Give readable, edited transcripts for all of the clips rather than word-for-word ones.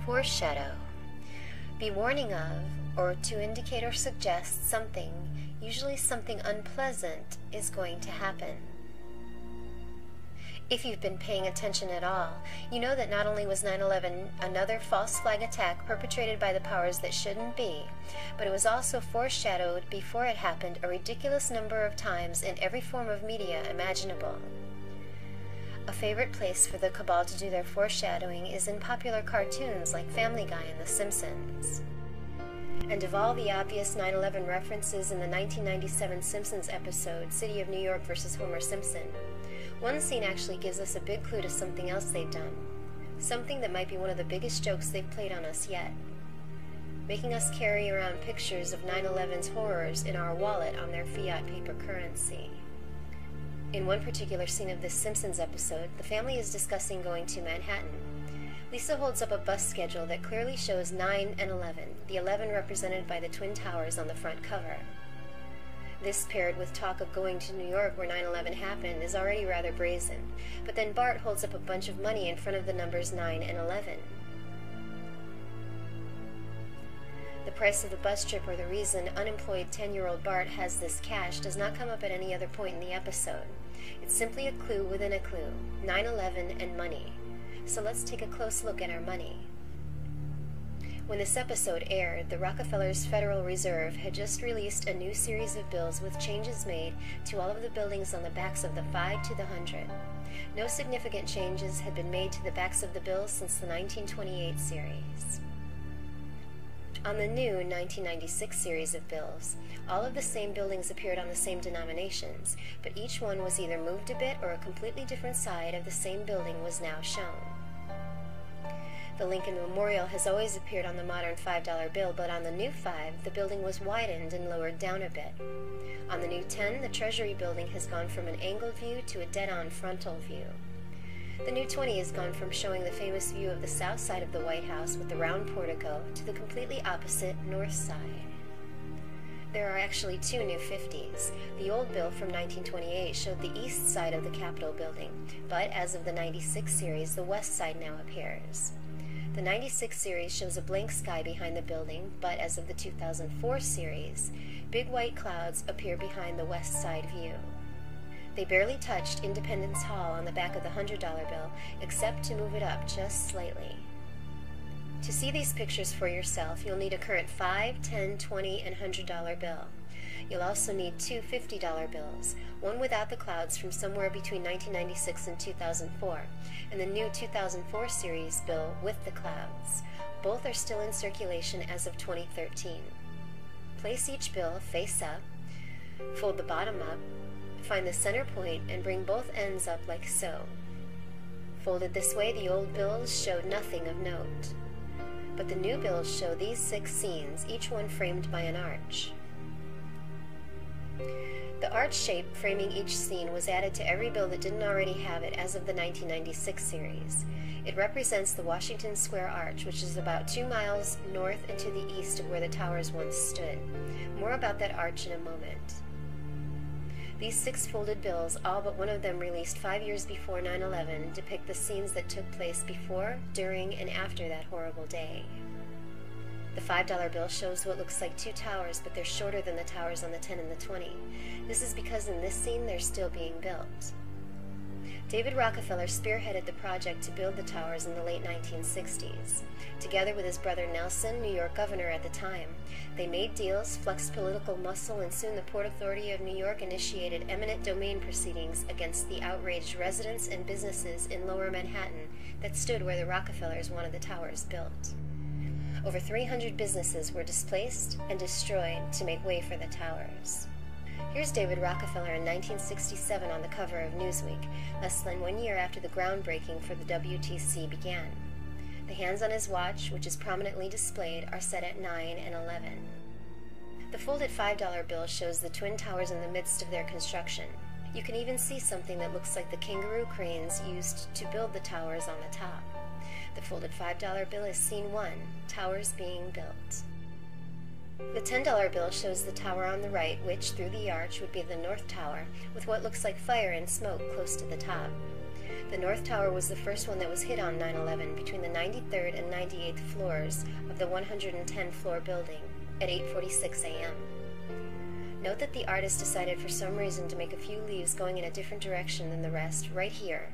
Foreshadow. Be warning of, or to indicate or suggest something, usually something unpleasant, is going to happen. If you've been paying attention at all, you know that not only was 9/11 another false flag attack perpetrated by the powers that shouldn't be, but it was also foreshadowed before it happened a ridiculous number of times in every form of media imaginable. A favorite place for the cabal to do their foreshadowing is in popular cartoons like Family Guy and The Simpsons. And of all the obvious 9/11 references in the 1997 Simpsons episode, City of New York vs. Homer Simpson, one scene actually gives us a big clue to something else they've done. Something that might be one of the biggest jokes they've played on us yet. Making us carry around pictures of 9/11's horrors in our wallet on their fiat paper currency. In one particular scene of this Simpsons episode, the family is discussing going to Manhattan. Lisa holds up a bus schedule that clearly shows 9 and 11, the 11 represented by the Twin Towers on the front cover. This, paired with talk of going to New York where 9/11 happened, is already rather brazen, but then Bart holds up a bunch of money in front of the numbers 9 and 11. The price of the bus trip, or the reason unemployed 10-year-old Bart has this cash, does not come up at any other point in the episode. It's simply a clue within a clue: 9/11 and money. So let's take a close look at our money. When this episode aired, the Rockefeller+Federal Reserve had just released a new series of bills with changes made to all of the buildings on the backs of the 5 to the 100. No significant changes had been made to the backs of the bills since the 1928 series. On the new 1996 series of bills, all of the same buildings appeared on the same denominations, but each one was either moved a bit or a completely different side of the same building was now shown. The Lincoln Memorial has always appeared on the modern $5 bill, but on the new 5, the building was widened and lowered down a bit. On the new 10, the Treasury building has gone from an angled view to a dead-on frontal view. The new 20 has gone from showing the famous view of the south side of the White House with the round portico to the completely opposite north side. There are actually two new 50s. The old bill from 1928 showed the east side of the Capitol building, but as of the 96 series, the west side now appears. The 96 series shows a blank sky behind the building, but as of the 2004 series, big white clouds appear behind the west side view. They barely touched Independence Hall on the back of the $100 bill, except to move it up just slightly. To see these pictures for yourself, you'll need a current $5, $10, $20, and $100 bill. You'll also need two $50 bills, one without the clouds from somewhere between 1996 and 2004, and the new 2004 series bill with the clouds. Both are still in circulation as of 2013. Place each bill face up, fold the bottom up, find the center point, and bring both ends up like so. Folded this way, the old bills showed nothing of note, but the new bills show these 6 scenes, each one framed by an arch. The arch shape framing each scene was added to every bill that didn't already have it as of the 1996 series. It represents the Washington Square Arch, which is about 2 miles north and to the east of where the towers once stood. More about that arch in a moment. These 6 folded bills, all but one of them released 5 years before 9/11, depict the scenes that took place before, during, and after that horrible day. The $5 bill shows what looks like 2 towers, but they're shorter than the towers on the 10 and the 20. This is because in this scene they're still being built. David Rockefeller spearheaded the project to build the towers in the late 1960s. Together with his brother Nelson, New York governor at the time, they made deals, flexed political muscle, and soon the Port Authority of New York initiated eminent domain proceedings against the outraged residents and businesses in Lower Manhattan that stood where the Rockefellers wanted the towers built. Over 300 businesses were displaced and destroyed to make way for the towers. Here's David Rockefeller in 1967 on the cover of Newsweek, less than 1 year after the groundbreaking for the WTC began. The hands on his watch, which is prominently displayed, are set at 9 and 11. The folded $5 bill shows the Twin Towers in the midst of their construction. You can even see something that looks like the kangaroo cranes used to build the towers on the top. The folded $5 bill is scene 1, towers being built. The $10 bill shows the tower on the right, which, through the arch, would be the North Tower, with what looks like fire and smoke close to the top. The North Tower was the first one that was hit on 9/11 between the 93rd and 98th floors of the 110-floor building at 8:46 a.m. Note that the artist decided for some reason to make a few leaves going in a different direction than the rest right here,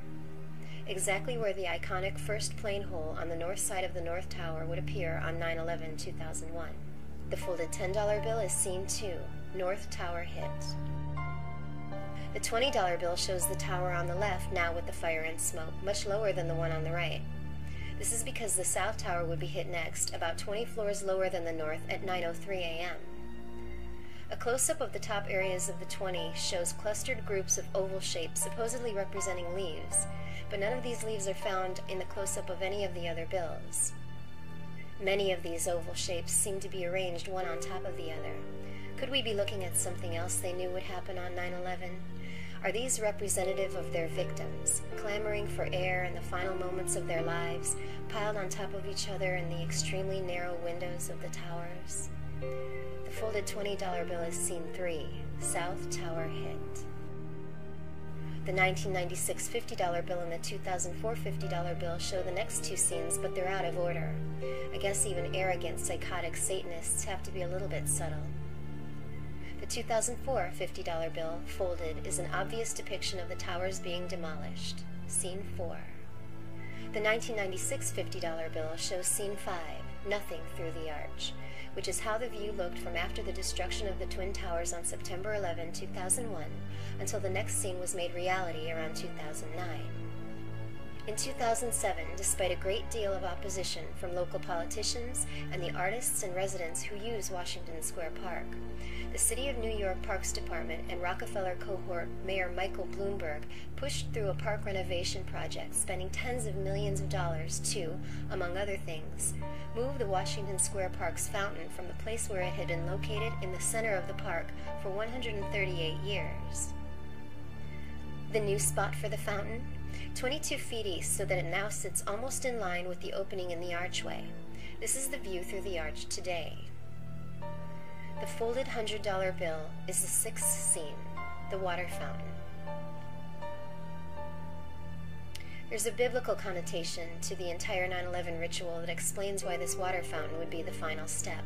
exactly where the iconic first plane hole on the north side of the North Tower would appear on 9/11/2001. The folded $10 bill is scene 2, North Tower hit. The $20 bill shows the tower on the left now with the fire and smoke, much lower than the one on the right. This is because the South Tower would be hit next, about 20 floors lower than the North at 9:03 a.m. A close-up of the top areas of the 20 shows clustered groups of oval shapes supposedly representing leaves, but none of these leaves are found in the close-up of any of the other bills. Many of these oval shapes seem to be arranged one on top of the other. Could we be looking at something else they knew would happen on 9/11? Are these representative of their victims, clamoring for air in the final moments of their lives, piled on top of each other in the extremely narrow windows of the towers? The folded $20 bill is scene 3, South Tower hit. The 1996 $50 bill and the 2004 $50 bill show the next two scenes, but they're out of order. I guess even arrogant, psychotic Satanists have to be a little bit subtle. The 2004 $50 bill, folded, is an obvious depiction of the towers being demolished. Scene 4. The 1996 $50 bill shows scene 5, nothing through the arch, which is how the view looked from after the destruction of the Twin Towers on September 11, 2001, until the next scene was made reality around 2009. In 2007, despite a great deal of opposition from local politicians and the artists and residents who use Washington Square Park, the City of New York Parks Department and Rockefeller cohort Mayor Michael Bloomberg pushed through a park renovation project, spending tens of millions of dollars to, among other things, move the Washington Square Park's fountain from the place where it had been located in the center of the park for 138 years. The new spot for the fountain? 22 feet east, so that it now sits almost in line with the opening in the archway. This is the view through the arch today. The folded $100 bill is the sixth scene, the water fountain. There's a biblical connotation to the entire 9/11 ritual that explains why this water fountain would be the final step.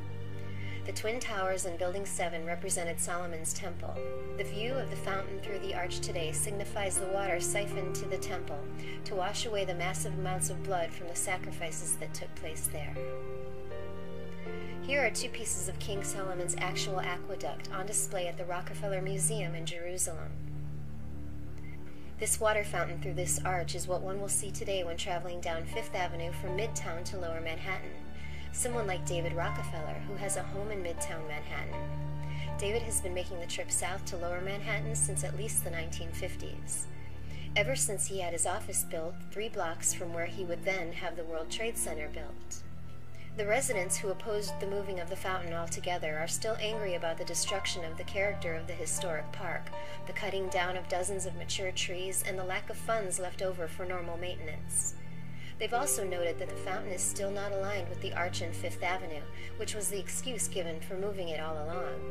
The Twin Towers and Building 7 represented Solomon's temple. The view of the fountain through the arch today signifies the water siphoned to the temple to wash away the massive amounts of blood from the sacrifices that took place there. Here are two pieces of King Solomon's actual aqueduct on display at the Rockefeller Museum in Jerusalem. This water fountain through this arch is what one will see today when traveling down Fifth Avenue from Midtown to Lower Manhattan. Someone like David Rockefeller, who has a home in Midtown Manhattan. David has been making the trip south to Lower Manhattan since at least the 1950s. Ever since he had his office built 3 blocks from where he would then have the World Trade Center built. The residents who opposed the moving of the fountain altogether are still angry about the destruction of the character of the historic park, the cutting down of dozens of mature trees, and the lack of funds left over for normal maintenance. They've also noted that the fountain is still not aligned with the arch in Fifth Avenue, which was the excuse given for moving it all along.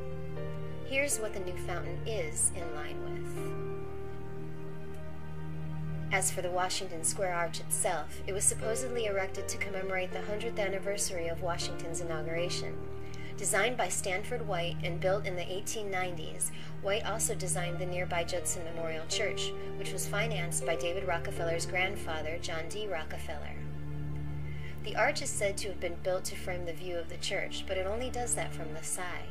Here's what the new fountain is in line with. As for the Washington Square Arch itself, it was supposedly erected to commemorate the 100th anniversary of Washington's inauguration. Designed by Stanford White and built in the 1890s, White also designed the nearby Judson Memorial Church, which was financed by David Rockefeller's grandfather, John D. Rockefeller. The arch is said to have been built to frame the view of the church, but it only does that from the side.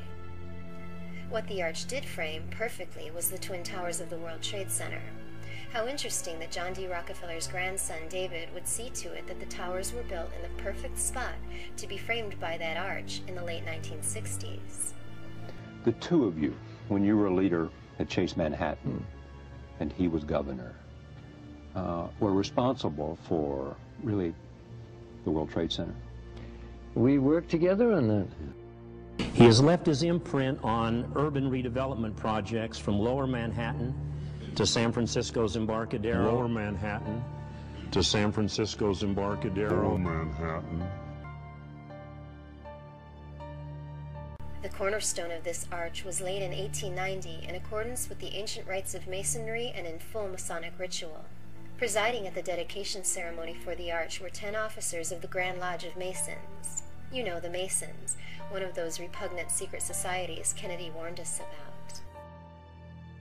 What the arch did frame perfectly was the Twin Towers of the World Trade Center. How interesting that John D. Rockefeller's grandson, David, would see to it that the towers were built in the perfect spot to be framed by that arch in the late 1960s. The two of you, when you were a leader at Chase Manhattan and he was governor, were responsible for, really, the World Trade Center. We worked together on that. He has left his imprint on urban redevelopment projects from Lower Manhattan to San Francisco's Embarcadero. Lower Manhattan to San Francisco's Embarcadero. Lower Manhattan. The cornerstone of this arch was laid in 1890 in accordance with the ancient rites of Masonry and in full Masonic ritual. Presiding at the dedication ceremony for the arch were 10 officers of the Grand Lodge of Masons. You know, the Masons, one of those repugnant secret societies Kennedy warned us about.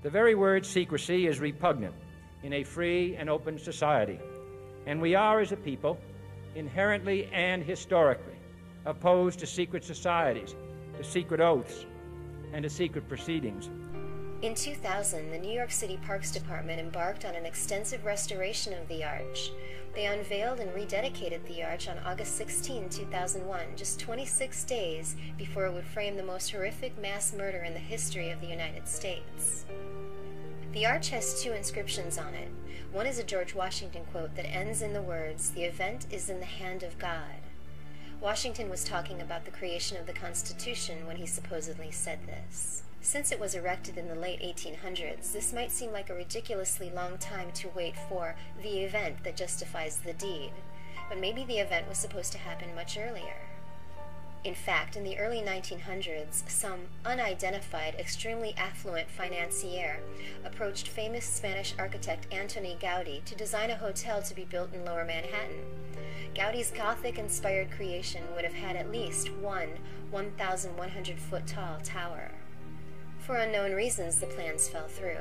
The very word secrecy is repugnant in a free and open society, and we are, as a people, inherently and historically opposed to secret societies, to secret oaths, and to secret proceedings. In 2000, the New York City Parks Department embarked on an extensive restoration of the arch. They unveiled and rededicated the arch on August 16, 2001, just 26 days before it would frame the most horrific mass murder in the history of the United States. The arch has 2 inscriptions on it. One is a George Washington quote that ends in the words, "The event is in the hand of God." Washington was talking about the creation of the Constitution when he supposedly said this. Since it was erected in the late 1800s, this might seem like a ridiculously long time to wait for the event that justifies the deed, but maybe the event was supposed to happen much earlier. In fact, in the early 1900s, some unidentified, extremely affluent financier approached famous Spanish architect Antoni Gaudí to design a hotel to be built in Lower Manhattan. Gaudí's Gothic-inspired creation would have had at least one 1,100-foot-tall tower. For unknown reasons, the plans fell through.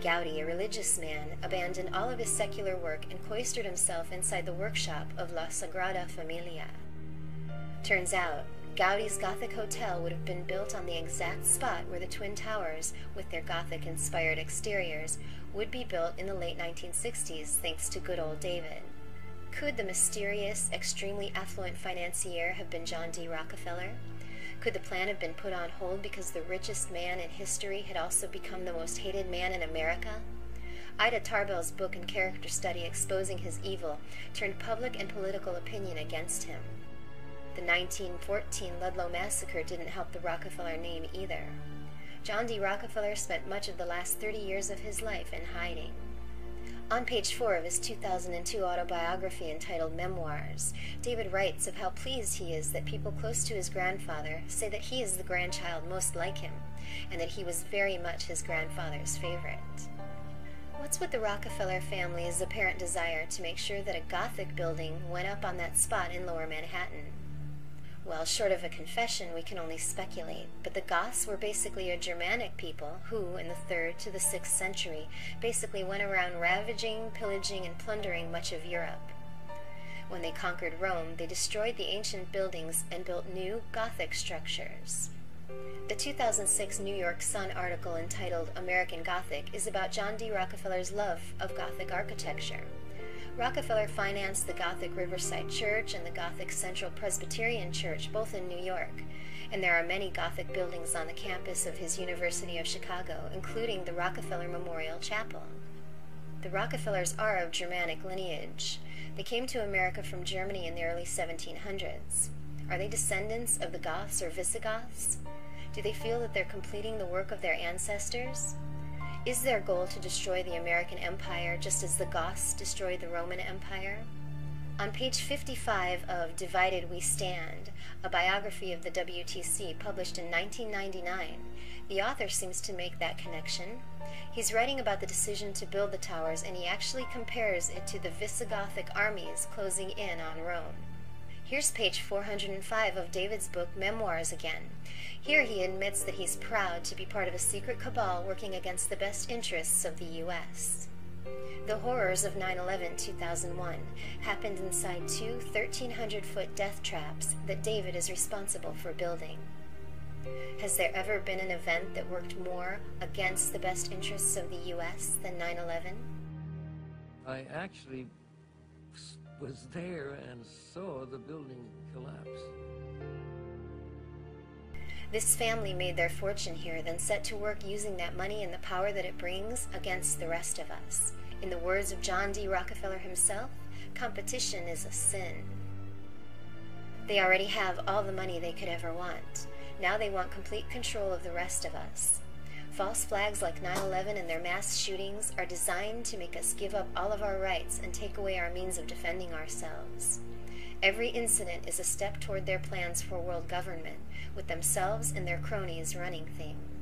Gaudí, a religious man, abandoned all of his secular work and cloistered himself inside the workshop of La Sagrada Familia. Turns out, Gaudí's Gothic hotel would have been built on the exact spot where the Twin Towers, with their Gothic-inspired exteriors, would be built in the late 1960s thanks to good old David. Could the mysterious, extremely affluent financier have been John D. Rockefeller? Could the plan have been put on hold because the richest man in history had also become the most hated man in America? Ida Tarbell's book and character study exposing his evil turned public and political opinion against him. The 1914 Ludlow massacre didn't help the Rockefeller name either. John D. Rockefeller spent much of the last 30 years of his life in hiding. On page 4 of his 2002 autobiography entitled Memoirs, David writes of how pleased he is that people close to his grandfather say that he is the grandchild most like him, and that he was very much his grandfather's favorite. What's with the Rockefeller family's apparent desire to make sure that a Gothic building went up on that spot in Lower Manhattan? Well, short of a confession, we can only speculate, but the Goths were basically a Germanic people who, in the 3rd to the 6th century, basically went around ravaging, pillaging, and plundering much of Europe. When they conquered Rome, they destroyed the ancient buildings and built new Gothic structures. The 2006 New York Sun article entitled American Gothic is about John D. Rockefeller's love of Gothic architecture. Rockefeller financed the Gothic Riverside Church and the Gothic Central Presbyterian Church, both in New York, and there are many Gothic buildings on the campus of his University of Chicago, including the Rockefeller Memorial Chapel. The Rockefellers are of Germanic lineage. They came to America from Germany in the early 1700s. Are they descendants of the Goths or Visigoths? Do they feel that they're completing the work of their ancestors? Is their goal to destroy the American Empire just as the Goths destroyed the Roman Empire? On page 55 of Divided We Stand, a biography of the WTC published in 1999, the author seems to make that connection. He's writing about the decision to build the towers, and he actually compares it to the Visigothic armies closing in on Rome. Here's page 405 of David's book Memoirs again. Here he admits that he's proud to be part of a secret cabal working against the best interests of the U.S. The horrors of 9/11/2001 happened inside 2 1,300-foot death traps that David is responsible for building. Has there ever been an event that worked more against the best interests of the U.S. than 9/11? I actually was there and saw the building collapse. This family made their fortune here, then set to work using that money and the power that it brings against the rest of us. In the words of John D. Rockefeller himself, competition is a sin. They already have all the money they could ever want. Now they want complete control of the rest of us. False flags like 9/11 and their mass shootings are designed to make us give up all of our rights and take away our means of defending ourselves. Every incident is a step toward their plans for world government, with themselves and their cronies running things.